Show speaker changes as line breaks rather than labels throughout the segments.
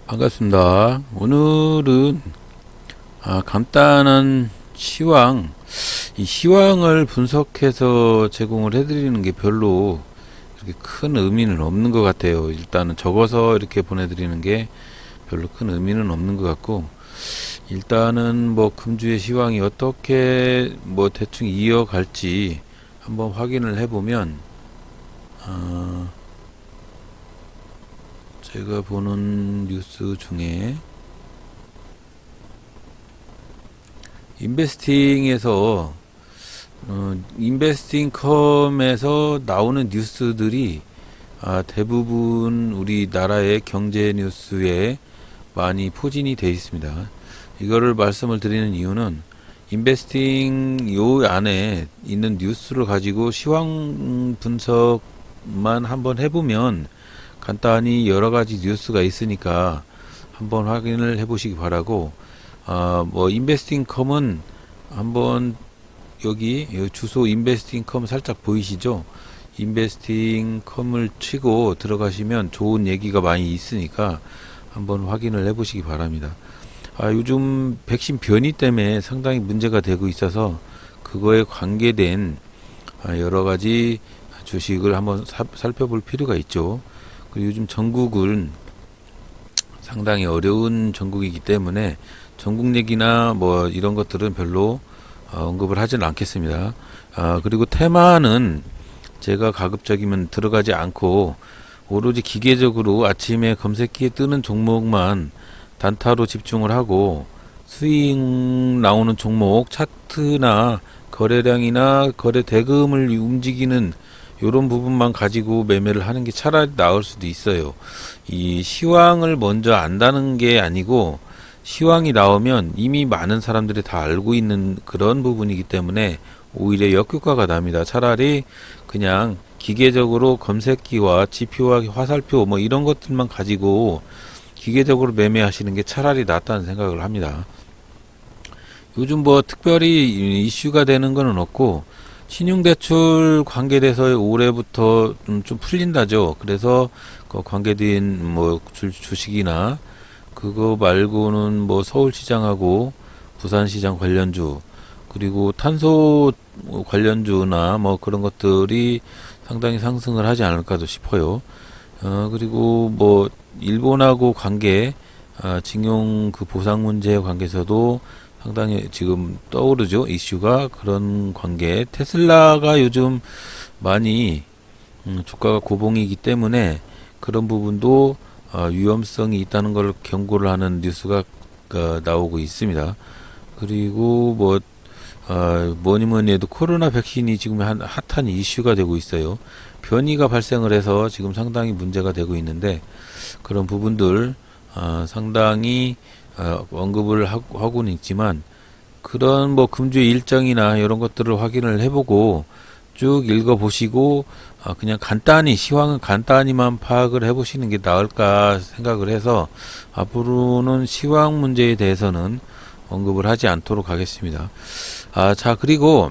반갑습니다. 오늘은 간단한 시황, 이 시황을 분석해서 제공을 해드리는 게 별로 그렇게 큰 의미는 없는 것 같아요. 일단은 적어서 이렇게 보내드리는 게 별로 큰 의미는 없는 것 같고, 일단은 뭐 금주의 시황이 어떻게 뭐 대충 이어갈지 한번 확인을 해보면, 제가 보는 뉴스 중에 인베스팅에서 인베스팅컴에서 나오는 뉴스들이 대부분 우리나라의 경제 뉴스에 많이 포진이 되어 있습니다. 이거를 말씀을 드리는 이유는 인베스팅 요 안에 있는 뉴스를 가지고 시황 분석만 한번 해보면 간단히 여러 가지 뉴스가 있으니까 한번 확인을 해보시기 바라고, 뭐 인베스팅컴은 한번 여기 주소 인베스팅컴 살짝 보이시죠? 인베스팅컴을 치고 들어가시면 좋은 얘기가 많이 있으니까 한번 확인을 해보시기 바랍니다. 요즘 백신 변이 때문에 상당히 문제가 되고 있어서 그거에 관계된 여러 가지 주식을 한번 살펴볼 필요가 있죠. 그리고 요즘 전국은 상당히 어려운 전국이기 때문에 전국 얘기나 뭐 이런 것들은 별로 언급을 하지는 않겠습니다. 그리고 테마는 제가 가급적이면 들어가지 않고 오로지 기계적으로 아침에 검색기에 뜨는 종목만 단타로 집중을 하고, 수익 나오는 종목 차트나 거래량이나 거래 대금을 움직이는 이런 부분만 가지고 매매를 하는 게 차라리 나을 수도 있어요. 이 시황을 먼저 안다는 게 아니고, 시황이 나오면 이미 많은 사람들이 다 알고 있는 그런 부분이기 때문에 오히려 역효과가 납니다. 차라리 그냥 기계적으로 검색기와 지표와 화살표 뭐 이런 것들만 가지고 기계적으로 매매하시는 게 차라리 낫다는 생각을 합니다. 요즘 뭐 특별히 이슈가 되는 거는 없고, 신용대출 관계돼서 올해부터 좀 풀린다죠. 그래서 그 관계된 뭐 주식이나 그거 말고는 뭐 서울시장하고 부산시장 관련주, 그리고 탄소 관련주나 뭐 그런 것들이 상당히 상승을 하지 않을까도 싶어요. 그리고 뭐 일본하고 관계, 징용 그 보상 문제 관계에서도 상당히 지금 떠오르죠. 이슈가. 그런 관계. 테슬라가 요즘 많이 주가가 고봉이기 때문에 그런 부분도 위험성이 있다는 걸 경고를 하는 뉴스가 나오고 있습니다. 그리고 뭐 뭐니 뭐니 해도 코로나 백신이 지금 핫한 이슈가 되고 있어요. 변이가 발생을 해서 지금 상당히 문제가 되고 있는데, 그런 부분들 상당히 언급을 하고는 있지만, 그런 뭐 금주의 일정이나 이런 것들을 확인을 해보고 쭉 읽어보시고 그냥 간단히 시황은 간단히만 파악을 해보시는 게 나을까 생각을 해서 앞으로는 시황 문제에 대해서는 언급을 하지 않도록 하겠습니다. 자, 그리고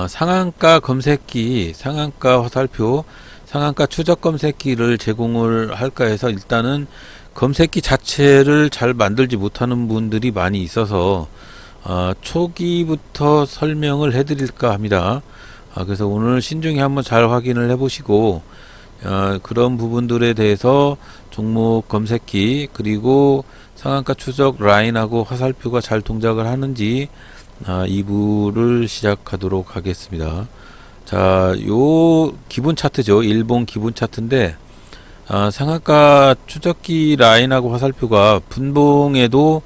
상한가 검색기, 상한가 화살표, 상한가 추적 검색기를 제공을 할까 해서 일단은 검색기 자체를 잘 만들지 못하는 분들이 많이 있어서 초기부터 설명을 해드릴까 합니다. 그래서 오늘 신중히 한번 잘 확인을 해보시고, 그런 부분들에 대해서 종목 검색기 그리고 상한가 추적 라인하고 화살표가 잘 동작을 하는지 2부를 시작하도록 하겠습니다. 자, 요 기본 차트죠. 일본 기본 차트인데, 상한가 추적기 라인하고 화살표가 분봉에도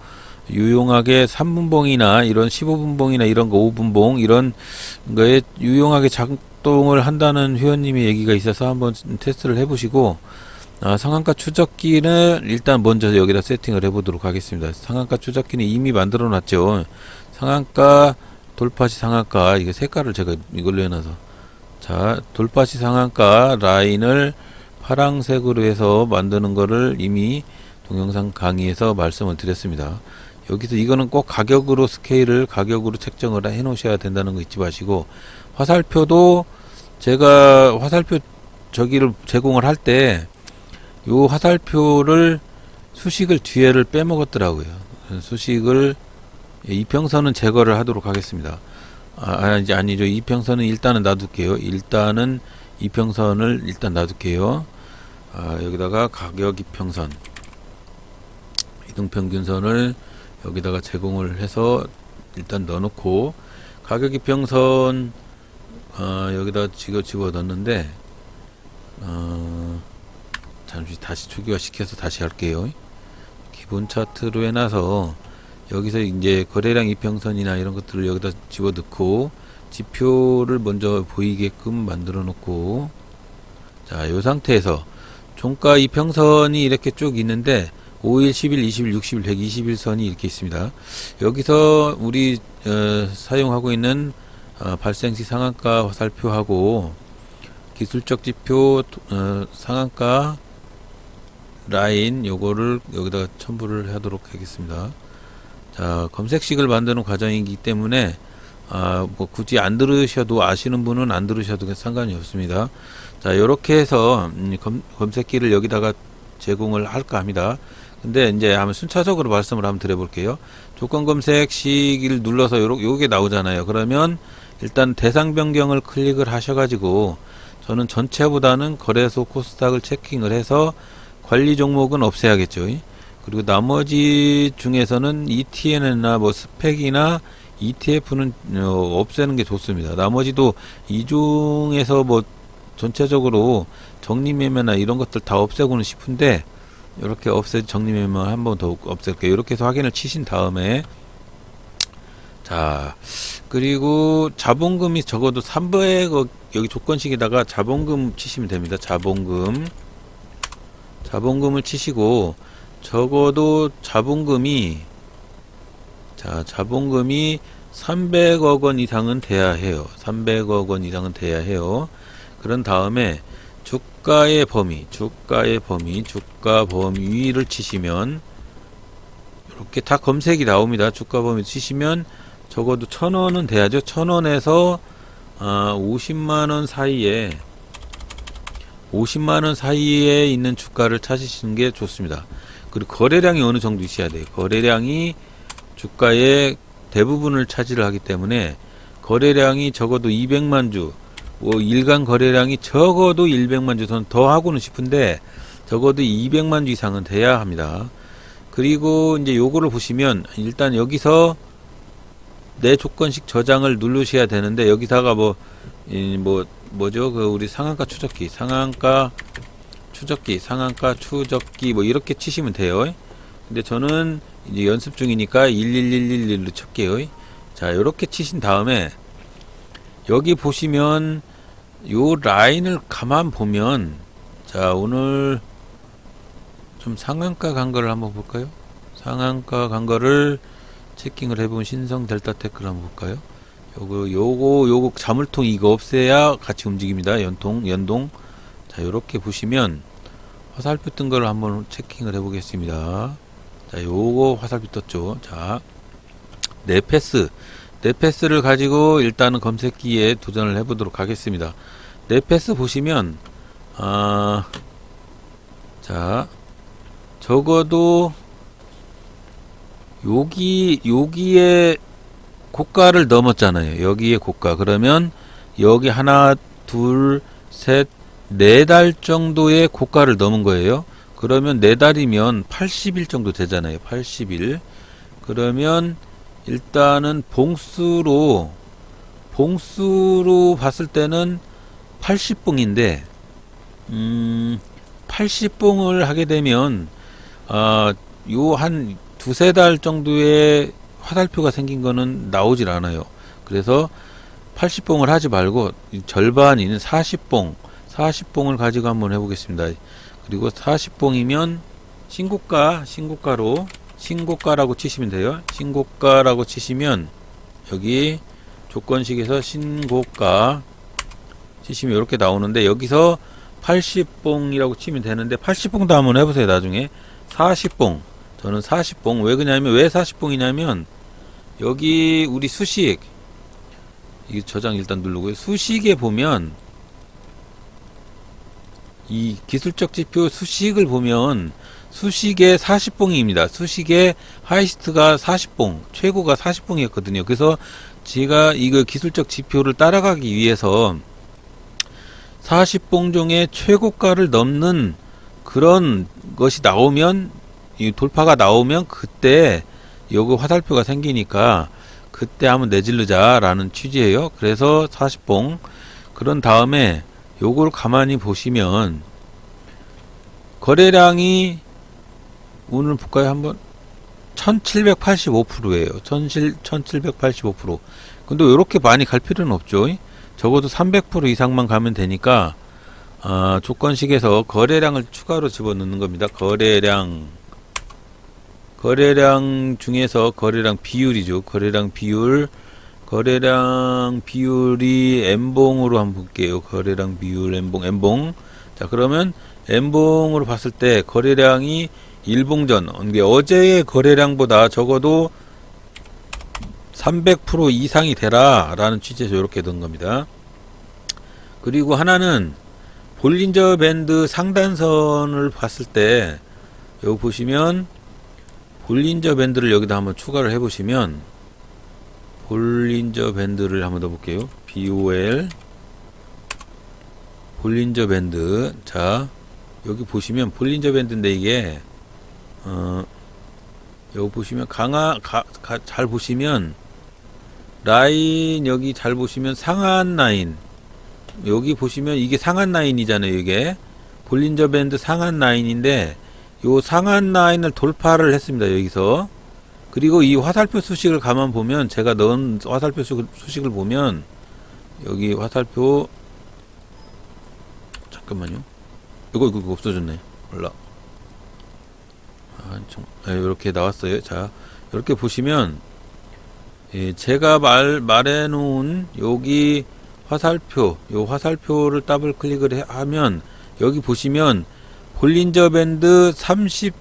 유용하게 3분봉이나 이런 15분봉이나 이런 거 5분봉 이런 거에 유용하게 작동을 한다는 회원님의 얘기가 있어서 한번 테스트를 해보시고, 상한가 추적기는 일단 먼저 여기다 세팅을 해보도록 하겠습니다. 상한가 추적기는 이미 만들어 놨죠. 상한가 돌파시 상한가, 이게 색깔을 제가 이걸로 해놔서, 자, 돌파시 상한가 라인을 파랑색으로 해서 만드는 거를 이미 동영상 강의에서 말씀을 드렸습니다. 여기서 이거는 꼭 가격으로 스케일을 가격으로 책정을 해 놓으셔야 된다는 거 잊지 마시고, 화살표도 제가 화살표 저기를 제공을 할 때 요 화살표를 수식을 뒤에를 빼먹었더라고요. 수식을 이평선은 제거를 하도록 하겠습니다. 아니죠. 이평선은 일단은 놔둘게요. 일단은 이평선을 일단 놔둘게요. 여기다가 가격 이평선, 이동평균선을 여기다가 제공을 해서 일단 넣어놓고, 가격 이평선 여기다 집어 넣는데, 잠시 다시 초기화 시켜서 다시 할게요. 기본 차트로 해놔서 여기서 이제 거래량 이평선이나 이런 것들을 여기다 집어 넣고, 지표를 먼저 보이게끔 만들어 놓고, 자, 요 상태에서 종가 이평선이 이렇게 쭉 있는데 5일, 10일, 20일, 60일, 120일 선이 이렇게 있습니다. 여기서 우리 사용하고 있는 발생시 상한가 화살표하고 기술적 지표 상한가 라인 요거를 여기다가 첨부를 하도록 하겠습니다. 자, 검색식을 만드는 과정이기 때문에 뭐 굳이 안 들으셔도, 아시는 분은 안 들으셔도 상관이 없습니다. 자, 요렇게 해서 검색기를 여기다가 제공을 할까 합니다. 근데 이제 한번 순차적으로 말씀을 한번 드려볼게요. 조건 검색 시기를 눌러서 요게 나오잖아요. 그러면 일단 대상 변경을 클릭을 하셔가지고, 저는 전체보다는 거래소 코스닥을 체킹을 해서 관리 종목은 없애야겠죠. 그리고 나머지 중에서는 ETN이나 뭐 스펙이나 ETF는 없애는 게 좋습니다. 나머지도 이 중에서 뭐 전체적으로 정리매매나 이런 것들 다 없애고는 싶은데, 이렇게 정리매매 한 번 더 없앨게요. 이렇게 해서 확인을 치신 다음에, 자, 그리고 자본금이 적어도 300억, 여기 조건식에다가 자본금 치시면 됩니다. 자본금을 치시고, 적어도 자본금이 300억 원 이상은 돼야 해요. 300억 원 이상은 돼야 해요. 그런 다음에 주가의 범위, 주가 범위를 치시면 이렇게 다 검색이 나옵니다. 주가 범위 치시면 적어도 1,000원은 돼야죠. 1,000원에서 50만원 사이에 있는 주가를 찾으시는 게 좋습니다. 그리고 거래량이 어느 정도 있어야 돼요. 거래량이 주가의 대부분을 차지를 하기 때문에, 거래량이 적어도 200만 주, 일간 거래량이 적어도 100만 주, 더 하고는 싶은데 적어도 200만 주 이상은 돼야 합니다. 그리고 이제 요거를 보시면, 일단 여기서 내 조건식 저장을 누르셔야 되는데, 여기다가 뭐죠? 우리 상한가 추적기 뭐 이렇게 치시면 돼요. 근데 저는 이제 연습 중이니까 11111로 칠게요. 자, 요렇게 치신 다음에 여기 보시면 요 라인을 가만 보면, 자, 오늘 좀 상한가 간 거를 한번 볼까요? 상한가 간 거를 체킹을 해본 신성 델타 테크를 한번 볼까요? 요거 자물통 이거 없애야 같이 움직입니다. 연동. 자, 요렇게 보시면 화살표 뜬 거를 한번 체킹을 해 보겠습니다. 자, 요거 화살표 떴죠. 자, 넷패스를 가지고 일단은 검색기에 도전을 해 보도록 하겠습니다. 넷패스 보시면, 자, 적어도 여기에 고가를 넘었잖아요. 여기에 고가. 그러면 여기 하나, 둘, 셋, 4달 정도의 고가를 넘은 거예요. 그러면 4달이면 80일 정도 되잖아요. 80일. 그러면 일단은 봉수로 봤을 때는 80봉인데, 80봉을 하게 되면 요 한 2-3달 정도의 화살표가 생긴 거는 나오질 않아요. 그래서 80봉을 하지 말고 절반인 40봉을 가지고 한번 해보겠습니다. 그리고 40봉이면 신고가라고 치시면 돼요. 신고가라고 치시면 여기 조건식에서 신고가 치시면 이렇게 나오는데, 여기서 80봉이라고 치면 되는데, 80봉도 한번 해보세요. 나중에 40봉. 저는 40봉. 왜 40봉이냐면 여기 우리 수식, 이 저장 일단 누르고요. 수식에 보면 이 기술적 지표 수식을 보면 수식의 40봉입니다. 수식의 하이스트가 40봉, 최고가 40봉이었거든요. 그래서 제가 이거 기술적 지표를 따라가기 위해서 40봉 중에 최고가를 넘는 그런 것이 나오면, 이 돌파가 나오면 그때 요거 화살표가 생기니까 그때 한번 내질르자라는 취지예요. 그래서 40봉. 그런 다음에 요걸 가만히 보시면 거래량이 오늘 볼까요? 한번 1785%예요. 1785%. 근데 이렇게 많이 갈 필요는 없죠. 적어도 300% 이상만 가면 되니까 조건식에서 거래량을 추가로 집어넣는 겁니다. 거래량 중에서 거래량 비율이죠. 거래량 비율이 N봉으로 한번 볼게요. 거래량 비율 N봉. 자, 그러면 N봉으로 봤을 때 거래량이 일봉전, 어제의 거래량보다 적어도 300% 이상이 되라 라는 취지에서 이렇게 넣은 겁니다. 그리고 하나는 볼린저 밴드 상단선을 봤을 때 여기 보시면 볼린저 밴드를 여기다 한번 추가를 해 보시면 볼린저 밴드를 한번 더 볼게요. BOL 볼린저 밴드. 자, 여기 보시면 볼린저 밴드인데 이게 여기 보시면 잘 보시면 라인, 여기 잘 보시면 상한 라인, 여기 보시면 이게 상한 라인이잖아요. 이게 볼린저 밴드 상한 라인인데 요 상한 라인을 돌파를 했습니다. 여기서. 그리고 이 화살표 수식을 가만 보면, 제가 넣은 화살표 수식을 보면 여기 화살표, 잠깐만요. 이거 없어졌네. 몰라. 이렇게 나왔어요. 자, 이렇게 보시면 제가 말해놓은 여기 화살표, 요 화살표를 더블 클릭을 하면 여기 보시면 볼린저 밴드 30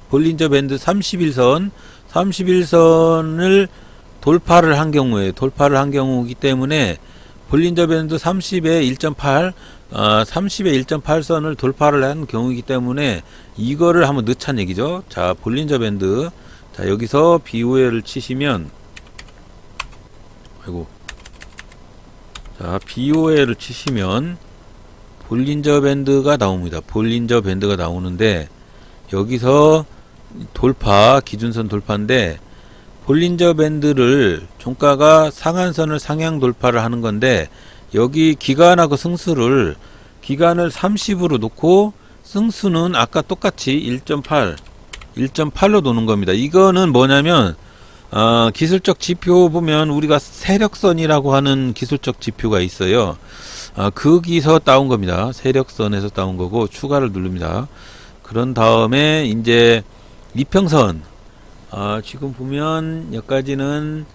볼린저 밴드 31선을 돌파를 한 경우이기 때문에 볼린저 밴드 30에 1.8, 30에 1.8선을 돌파를 한 경우이기 때문에 이거를 한번 넣자는 얘기죠. 자, 볼린저 밴드. 자, 여기서 BOL을 치시면, 자, BOL을 치시면 볼린저 밴드가 나옵니다. 볼린저 밴드가 나오는데 여기서 돌파, 기준선 돌파인데 볼린저 밴드를 종가가 상한선을 상향 돌파를 하는 건데 여기 기간하고 승수를 기간을 30으로 놓고 승수는 아까 똑같이 1.8로 놓는 겁니다. 이거는 뭐냐면 기술적 지표 보면 우리가 세력선이라고 하는 기술적 지표가 있어요. 거기서 따온 겁니다. 세력선에서 따온 거고 추가를 누릅니다. 그런 다음에 이제 이평선, 지금 보면 여기까지는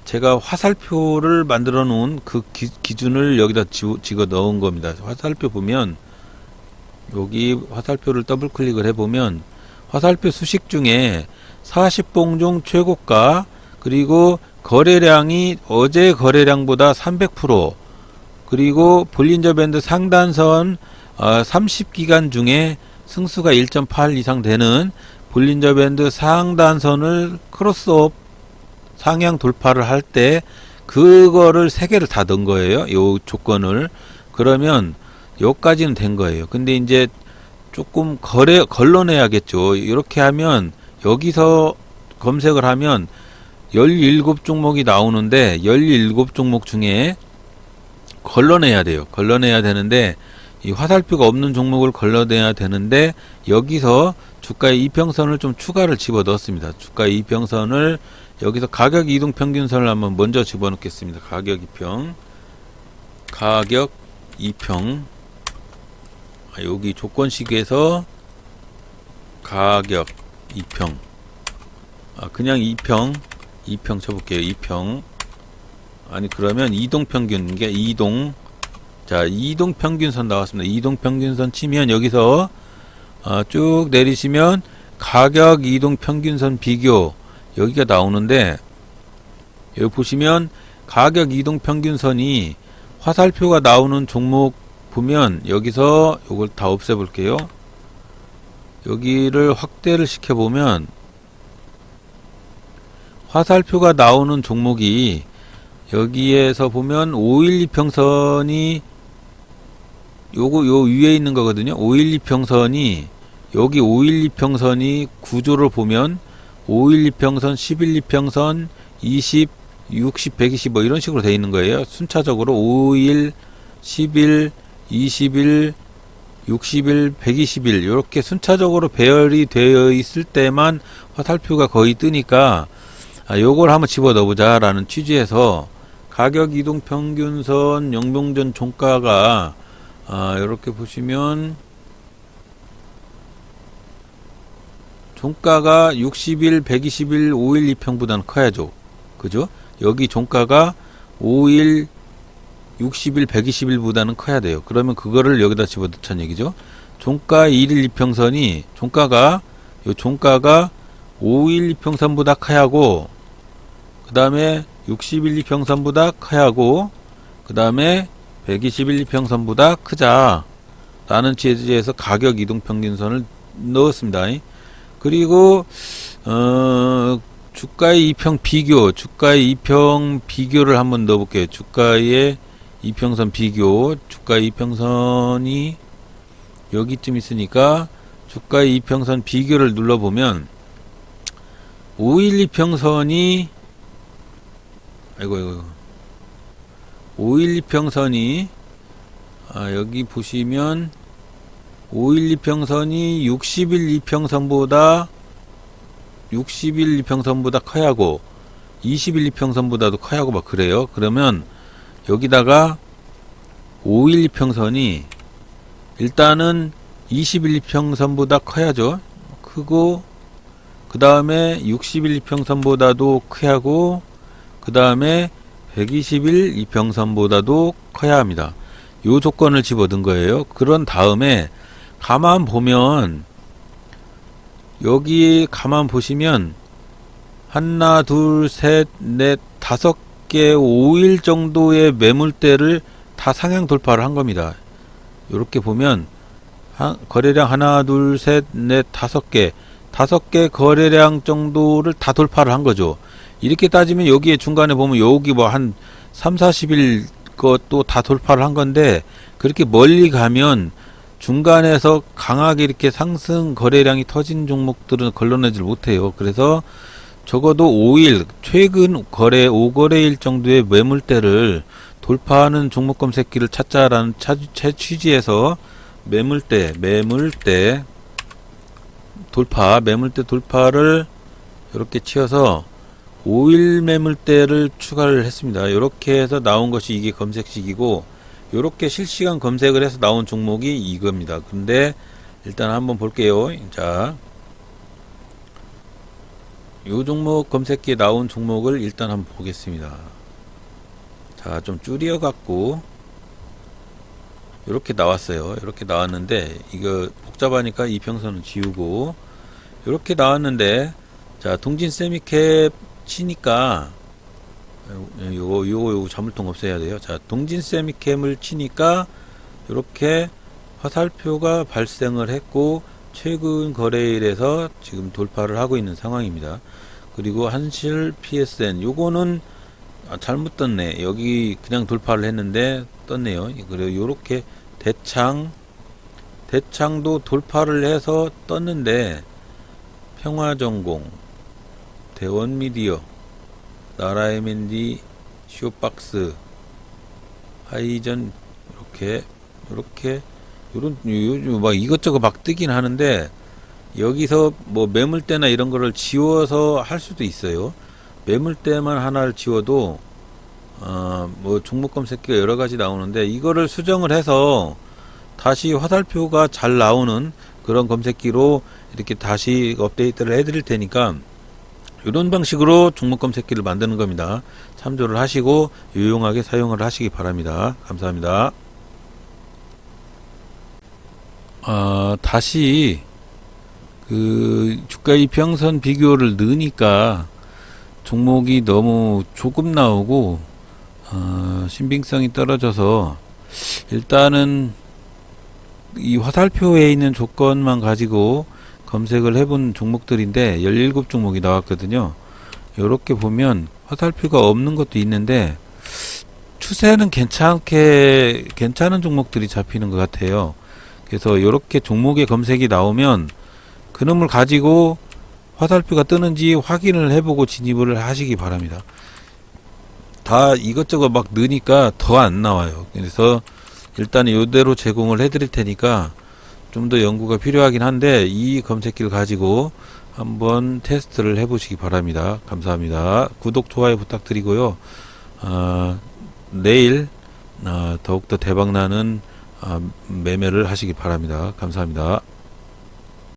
제가 화살표를 만들어 놓은 그 기준을 여기다 집어 넣은 겁니다. 화살표 보면 여기 화살표를 더블 클릭을 해 보면 화살표 수식 중에 40봉 중 최고가, 그리고 거래량이 어제 거래량보다 300%, 그리고 볼린저 밴드 상단선 30기간 중에 승수가 1.8 이상 되는 볼린저 밴드 상단선을 크로스업 상향 돌파를 할 때 그거를 3개를 다 넣은 거예요. 요 조건을. 그러면 요까지는 된 거예요. 근데 이제 조금 걸러내야겠죠. 이렇게 하면 여기서 검색을 하면 17종목이 나오는데 17종목 중에 걸러내야 돼요. 걸러내야 되는데 이 화살표가 없는 종목을 걸러내야 되는데 여기서 주가의 이평선을 좀 추가를 집어 넣었습니다. 주가의 이평선을 여기서 가격 이동 평균선을 한번 먼저 집어 넣겠습니다. 가격 이평. 여기 조건식에서 가격 이평. 그냥 이평 쳐볼게요. 이평. 아니, 그러면 이동평균, 이게 자, 이동평균선 나왔습니다. 이동평균선 치면 여기서 쭉 내리시면 가격 이동평균선 비교, 여기가 나오는데 여기 보시면 가격 이동평균선이 화살표가 나오는 종목 보면 여기서 요걸 다 없애 볼게요. 여기를 확대를 시켜 보면 화살표가 나오는 종목이 여기에서 보면 512평선이 요거 요 위에 있는 거거든요. 512평선이 여기 512평선이 구조를 보면 512평선, 1112평선, 20, 60, 120 뭐 이런 식으로 되어 있는 거예요. 순차적으로 51, 11, 21, 61, 121 이렇게 순차적으로 배열이 되어 있을 때만 화살표가 거의 뜨니까 요걸 한번 집어 넣어보자 라는 취지에서 가격 이동 평균선 영봉전 종가가 이렇게 보시면 종가가 60일, 120일, 5일 2평보다는 커야죠. 그죠? 여기 종가가 5일, 60일, 120일보다는 커야 돼요. 그러면 그거를 여기다 집어넣자는 얘기죠. 종가 1일 2평선이 종가가 5일 2평선보다 커야 하고 그 다음에 60일 2평선보다 커야 하고 그 다음에 120일 2평선보다 크자 라는 취지에서 가격 이동평균선을 넣었습니다. 그리고 주가의 2평 비교, 주가의 2평 비교를 한번 넣어볼게요. 주가의 이평선 비교, 주가의 이평선이 여기쯤 있으니까 주가의 이평선 비교를 눌러보면 5일 이평선이 5일 이평선이 여기 보시면 5일 이평선이 60일 이평선보다 커야 하고 20일 이평선보다도 커야 하고 막 그래요. 그러면 여기다가 5일 이평선이 일단은 20일 이평선보다 커야죠. 크고 그 다음에 60일 이평선보다도 커야 하고 그 다음에 120일 이평선보다도 커야 합니다. 요 조건을 집어넣은 거예요. 그런 다음에 가만 보면 여기 가만 보시면 하나 둘셋넷 다섯 개 5일 정도의 매물대를 다 상향 돌파를 한 겁니다. 이렇게 보면 거래량 하나 둘셋넷 다섯 개 거래량 정도를 다 돌파를 한 거죠. 이렇게 따지면 여기에 중간에 보면 여기 뭐 한 3, 40일 것도 다 돌파를 한 건데 그렇게 멀리 가면 중간에서 강하게 이렇게 상승 거래량이 터진 종목들은 걸러내질 못해요. 그래서 적어도 5일 최근 거래 5거래일 정도의 매물대를 돌파하는 종목 검색기를 찾자라는 취지에서 매물대 돌파를 이렇게 치어서 5일 매물대를 추가를 했습니다. 이렇게 해서 나온 것이 이게 검색식이고 이렇게 실시간 검색을 해서 나온 종목이 이겁니다. 근데 일단 한번 볼게요. 자, 요 종목 검색기에 나온 종목을 일단 한번 보겠습니다. 자, 좀 줄여 갖고 이렇게 나왔어요. 이렇게 나왔는데 이거 복잡하니까 이평선은 지우고 이렇게 나왔는데 자, 동진 세미캡 치니까 요거 자물통 없애야 돼요. 자, 동진 세미캠을 치니까 이렇게 화살표가 발생을 했고 최근 거래일에서 지금 돌파를 하고 있는 상황입니다. 그리고 한실 PSN 요거는 잘못 떴네. 여기 그냥 돌파를 했는데 떴네요. 그리고 요렇게 대창도 돌파를 해서 떴는데 평화전공, 대원미디어, 나라MND, 쇼박스, 하이전 이렇게 요런 막 이것저것 막 뜨긴 하는데 여기서 뭐 매물대나 이런 거를 지워서 할 수도 있어요. 매물대만 하나를 지워도 뭐 종목 검색기가 여러 가지 나오는데 이거를 수정을 해서 다시 화살표가 잘 나오는 그런 검색기로 이렇게 다시 업데이트를 해드릴 테니까 이런 방식으로 종목 검색기를 만드는 겁니다. 참조를 하시고 유용하게 사용을 하시기 바랍니다. 감사합니다. 다시 그 주가 이평선 비교를 넣으니까 종목이 너무 조금 나오고 신빙성이 떨어져서 일단은 이 화살표에 있는 조건만 가지고 검색을 해본 종목들인데 17종목이 나왔거든요. 이렇게 보면 화살표가 없는 것도 있는데 추세는 괜찮은 종목들이 잡히는 것 같아요. 그래서 이렇게 종목의 검색이 나오면 그놈을 가지고 화살표가 뜨는지 확인을 해보고 진입을 하시기 바랍니다. 다 이것저것 막 넣으니까 더 안 나와요. 그래서 일단 이대로 제공을 해드릴 테니까 좀 더 연구가 필요하긴 한데 이 검색기를 가지고 한번 테스트를 해보시기 바랍니다. 감사합니다. 구독, 좋아요 부탁드리고요. 내일 더욱더 대박나는 매매를 하시기 바랍니다. 감사합니다.